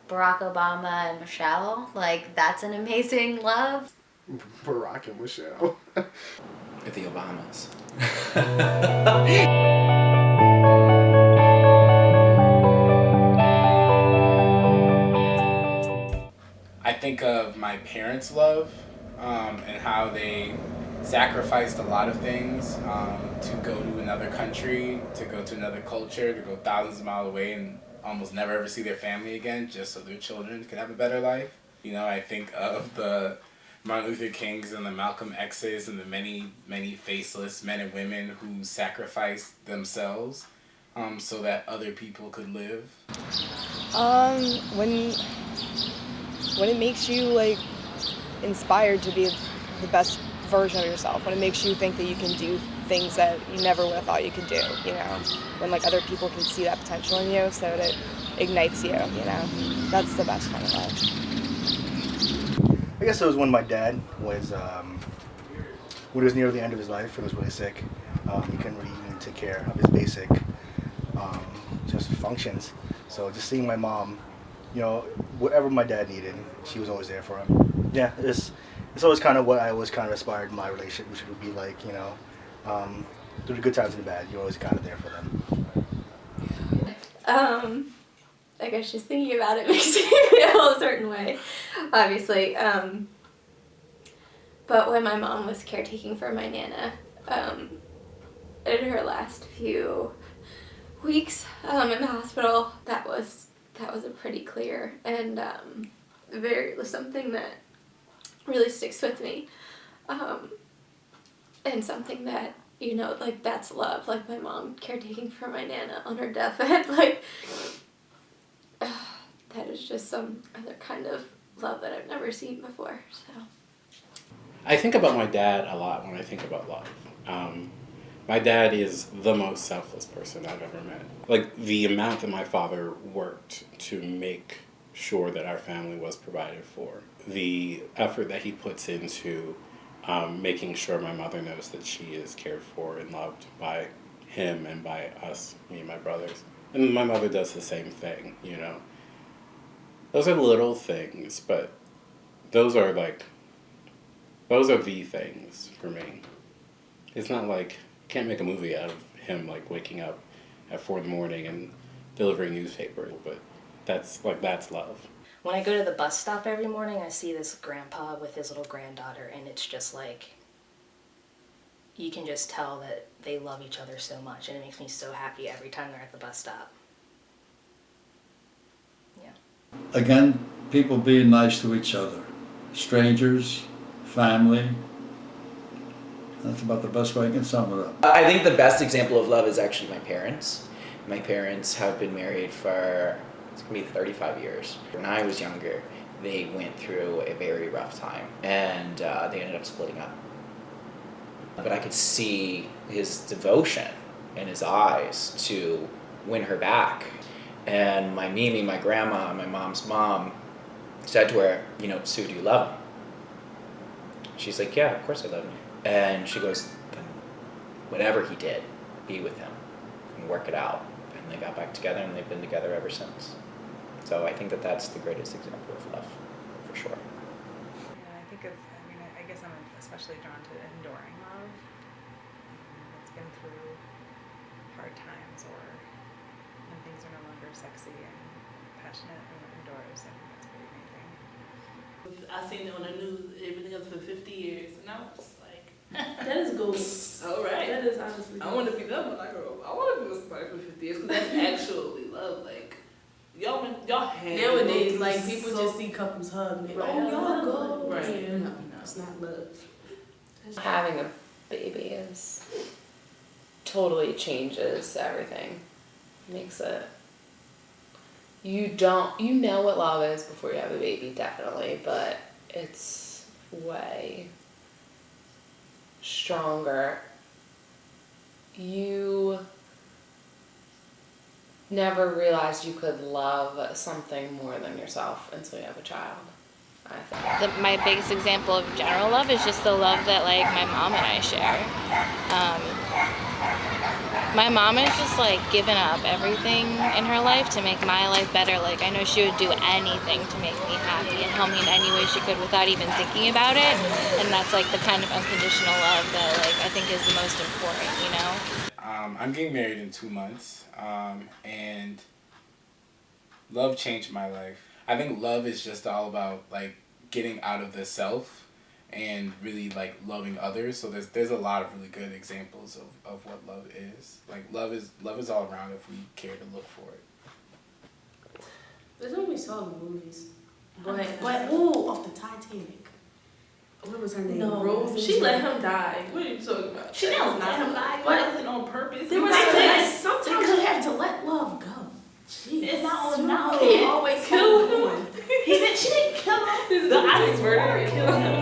Barack Obama and Michelle. Like, that's an amazing love. Barack and Michelle. With the Obamas. I think of my parents' love and how they sacrificed a lot of things to go to another country, to go to another culture, to go thousands of miles away and almost never ever see their family again just so their children could have a better life. You know, I think of the Martin Luther Kings and the Malcolm X's and the many, many faceless men and women who sacrificed themselves so that other people could live. When it makes you like inspired to be the best version of yourself, when it makes you think that you can do things that you never would have thought you could do, you know, when like other people can see that potential in you, so that it ignites you, you know, that's the best kind of love. I guess it was when my dad was, when he was near the end of his life, he was really sick. He couldn't really even take care of his basic just functions. So just seeing my mom, you know, whatever my dad needed, she was always there for him. Yeah, it's always kind of what I always kind of aspired my relationship would be like, you know, through the good times and the bad, you're always kind of there for them. I guess just thinking about it makes me feel a certain way, obviously. But when my mom was caretaking for my Nana, in her last few weeks in the hospital, that was a pretty clear and something that really sticks with me, and something that, you know, like, that's love. Like, my mom caretaking for my Nana on her deathbed, like, that is just some other kind of love that I've never seen before. So I think about my dad a lot when I think about love. My dad is the most selfless person I've ever met. Like, the amount that my father worked to make sure that our family was provided for, the effort that he puts into making sure my mother knows that she is cared for and loved by him and by us, me and my brothers. And my mother does the same thing, you know. Those are little things, but those are the things for me. It's not like, can't make a movie out of him like waking up at 4 a.m. and delivering newspapers, but that's love. When I go to the bus stop every morning, I see this grandpa with his little granddaughter, and it's just like, you can just tell that they love each other so much, and it makes me so happy every time they're at the bus stop. Yeah. Again, people being nice to each other. Strangers, family. That's about the best way I can sum it up. I think the best example of love is actually my parents. My parents have been married for, it's gonna be 35 years. When I was younger, they went through a very rough time, and they ended up splitting up. But I could see his devotion in his eyes to win her back. And my Mimi, my grandma, my mom's mom, said to her, you know, Sue, do you love him? She's like, yeah, of course I love him. And she goes, then whatever he did, be with him and work it out. And they got back together, and they've been together ever since. So I think that that's the greatest example of love, for sure. Yeah, I guess I'm especially drawn to enduring love. It's been through hard times, or when things are no longer sexy and passionate, and it endures, and it's pretty amazing. I seen it on the news, everything else for 50 years, and I was like, that is gold. All right. That is honestly gold. I want to be that when I grow up. I want to be with somebody for 50 years, because that's actually love. Like, y'all have nowadays, like, people just see couples hug, and right. Oh, y'all go. Right. Yeah, no, it's not love. Having a baby totally changes everything. Makes it. You know what love is before you have a baby, definitely, but it's way stronger. You never realized you could love something more than yourself until you have a child, I think. My biggest example of general love is just the love that, like, my mom and I share. My mom has just like given up everything in her life to make my life better. Like I know she would do anything to make me happy and help me in any way she could without even thinking about it. And that's like the kind of unconditional love that like I think is the most important, you know? I'm getting married in 2 months, and love changed my life. I think love is just all about like getting out of the self and really like loving others. So there's a lot of really good examples of what love is. Like love is all around if we care to look for it. That's what we saw in the movies. But off the Titanic. What was her name? no, Rose. she let him die. What are you talking about? She didn't let him die. It wasn't on purpose. There was sometimes you have to let love go. It's not so no. He Always killed him. She didn't kill him. The ice murderer killed him.